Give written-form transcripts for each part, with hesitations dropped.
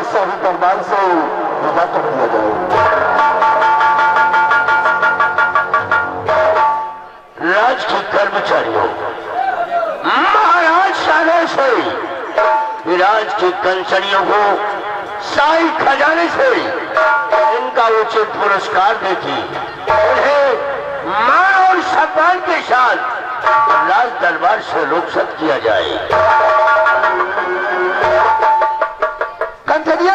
शाही दरबार से विदा कर दिया जाए। राज के कर्मचारियों, महाराज शाह से राज की कंसड़ियों को शाही खजाने से इनका उचित पुरस्कार देती उन्हें मान और सम्मान के साथ राज दरबार से रुखसत किया जाए। कंसड़ियों,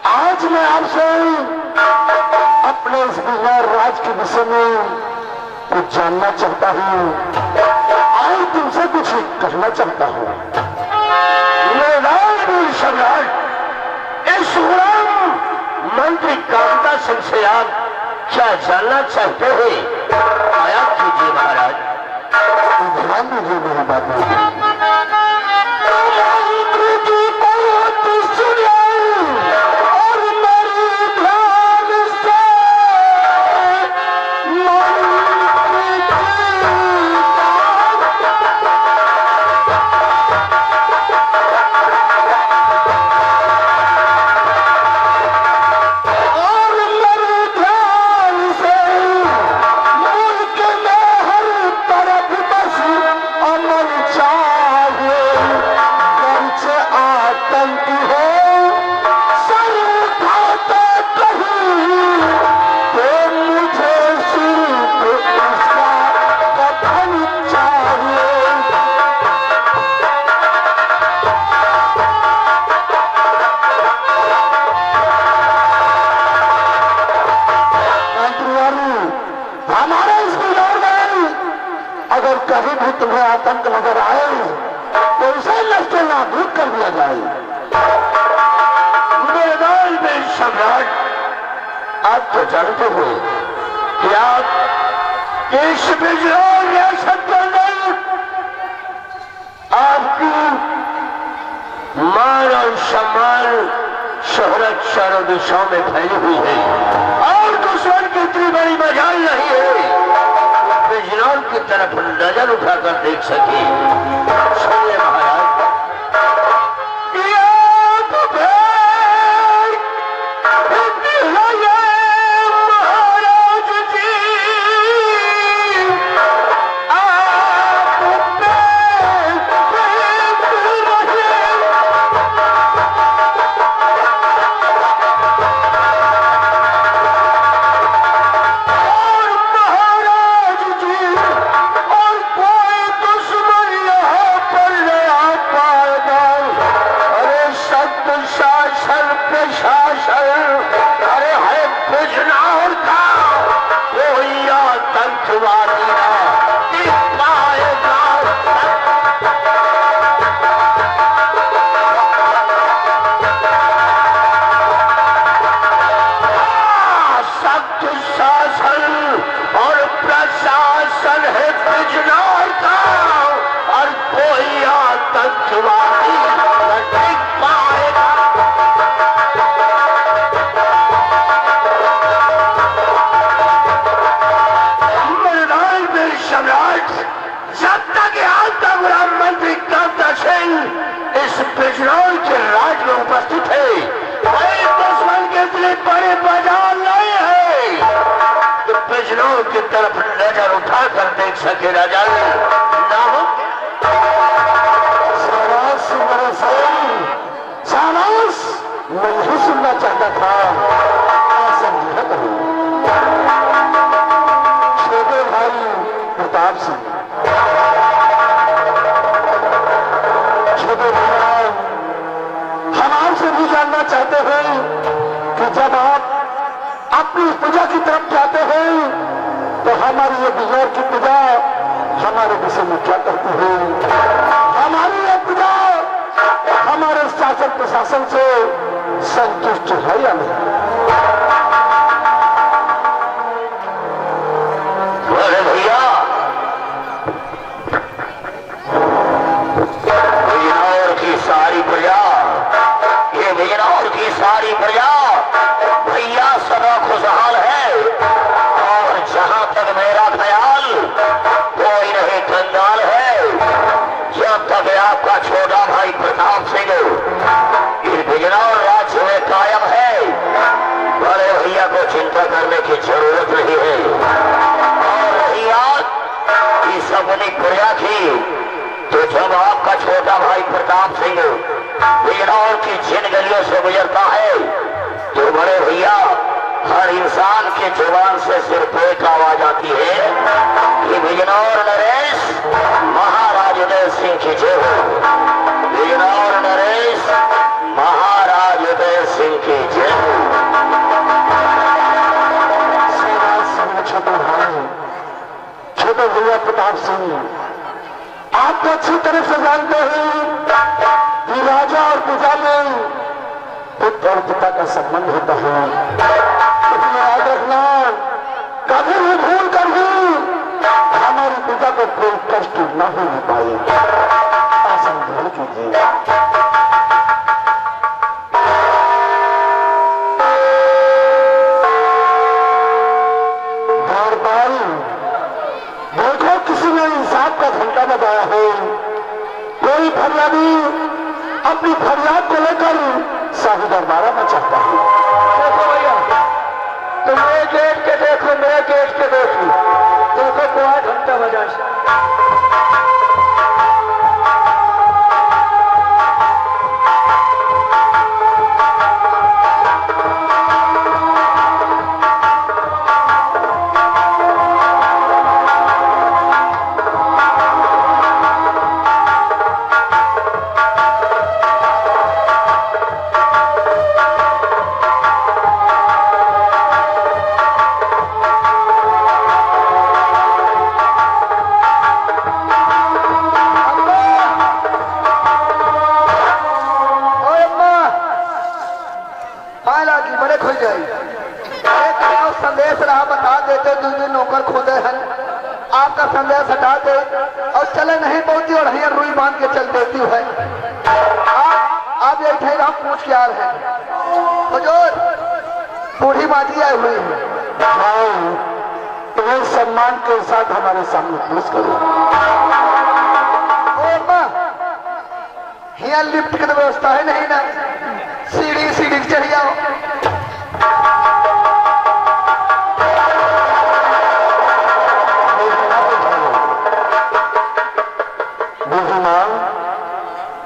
आज मैं आपसे अपने इस बिहार राज के विषय में कुछ जानना चाहता हूँ और तुमसे कुछ कहना चाहता हूँ। मैं सम्राट इस गुलाम मंत्री कामता सिंह से आप क्या जानना चाहते हैं? आया कीजिए महाराज। ध्यान दीजिए मेरी बात। अगर कहीं भी तुम्हें आतंक नजर आए तो उसे नष्ट नाबूद कर दिया जाए। मैदान में सम्राट, आप तो जानते हो कि आप इस बिजनौर रियासत के अंदर आपकी मान और सम्मान शोहरत चारों दिशाओं में फैली हुई है और दुश्मन की इतनी बड़ी मजाल नहीं है बिजनौर की तरफ नजर उठाकर देख सके। सुनिए महाराज, इस बिजनौर के राज में उपस्थित है, कोई दुश्मन के इतने बड़े बाजार नहीं है कि बिजनौर की तरफ नजर उठाकर देख सके। राजा नामुमकिन। शाबाश, मैं यही सुनना चाहता था। समझा करूं छोटे भाई प्रताप सिंह, छोटे भाई हम आपसे भी जानना चाहते हैं कि जब आप अपनी पूजा की तरफ जाते हैं तो हमारी ये बिजौर की पूजा हमारे विषय में क्या करती है? हमारी ये पूजा हमारे शासन प्रशासन से संतुष्ट है या नहीं? अरे भैया, बिजनौर की सारी प्रजा, ये बिजनौर की सारी प्रजा भैया सदा खुशहाल है। और जहां तक मेरा ख्याल, कोई नहीं कंगाल है। जब तक आपका छोटा भाई प्रताप सिंह इस बिजनौर राज्य में कायम है, बड़े भैया को चिंता करने की जरूरत नहीं है। और रही बात इस अपनी प्रजा की, तो जब आपका छोटा भाई प्रताप सिंह बिजनौर की जिन गलियों से गुजरता है तो बड़े भैया हर इंसान के जुबान से सिर्फ एक आवाज आती है कि बिजनौर नरेश महाराज उदय सिंह की जय हो। बिजनौर नरेश महाराज उदय सिंह की जय हो। छोटे भाई, छोटे भैया प्रताप सिंह, आप तो अच्छी तरह से जानते हैं कि राजा और प्रजा में पुत्र और पिता का संबंध होता है। इसमें याद रखना, कभी भी भूल कर भी हमारी पिता को कोई कष्ट न होने पाए, ऐसा ध्यान कीजिए। देखो, किसी ने इंसाफ का घंटा बजाया है। कोई फरियादी अपनी फरियाद को लेकर शाही दरबारा में चाहता है। देखो भैया, तुम मेरे गेट के देखो, मेरे गेट के देखो, देखो कोई घंटा बजा। संदेश रहा बता देते, दूसरे नौकर खोदे हैं, आपका संदेश हटा दे और चले नहीं पहुंची और यहाँ रुई बांध के चल देती है। आप ये ठहर हम पूछ के आ रहे हैं। हुजूर, बूढ़ी माजी आई हुई है। तुम्हें सम्मान के साथ हमारे सामने पेश करो। यहाँ लिफ्ट की व्यवस्था है नहीं ना, सीढ़ी सीढ़ी चढ़ जाओ।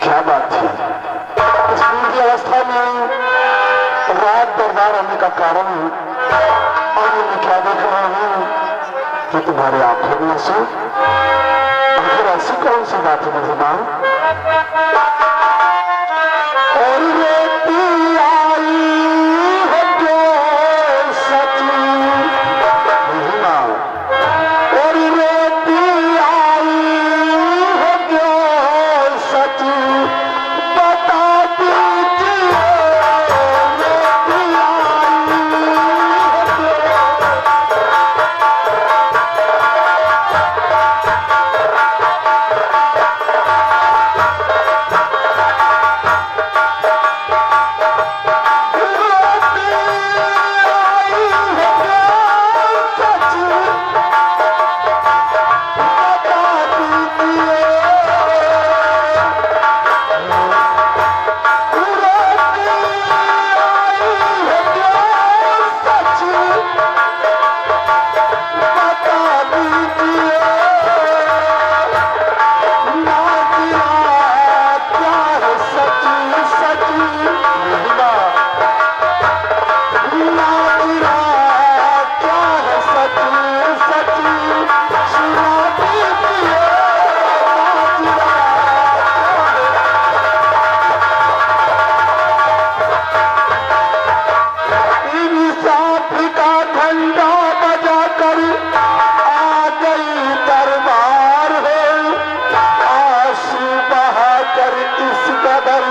क्या बात थी इस पूरी अवस्था में रात दरबार आने का कारण, और मैं क्या देख रहा हूं कि तुम्हारे आंखों में आंसू। आखिर ऐसी कौन सी बात है मेहमान? और रेती आई है जो सची मेहमान, और रेती आई है जो सची, बता दीजिए रेती आई है जो। Oh कदर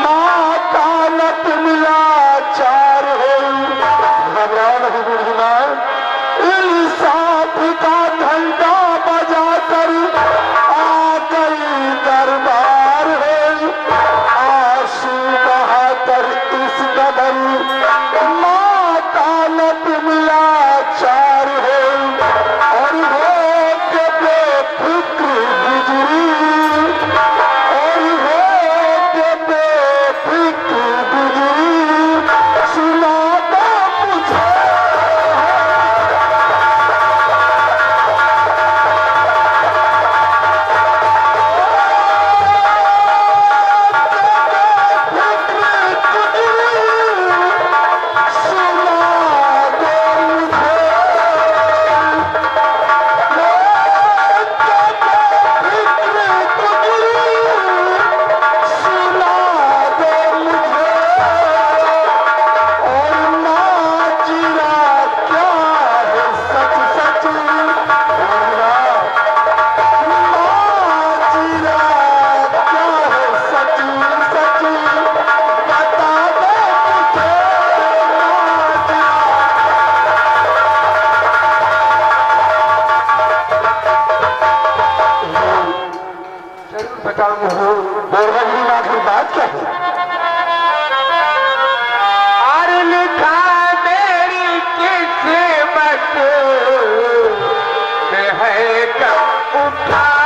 माता नत मिला चार हो। घबराओ नहीं बूढ़ी माँ, इंसाफ का घंटा बजाकर आ गई दरबार हो। आंसू बहाकर इस कदर माता नत मिला चार हो। और हो के बेफिक्र गुजरी, और हो के बेफिक्र गुजरी, सुना दो मुझे बात क्या है? और लिखा मेरी किस्मत में है कब उठा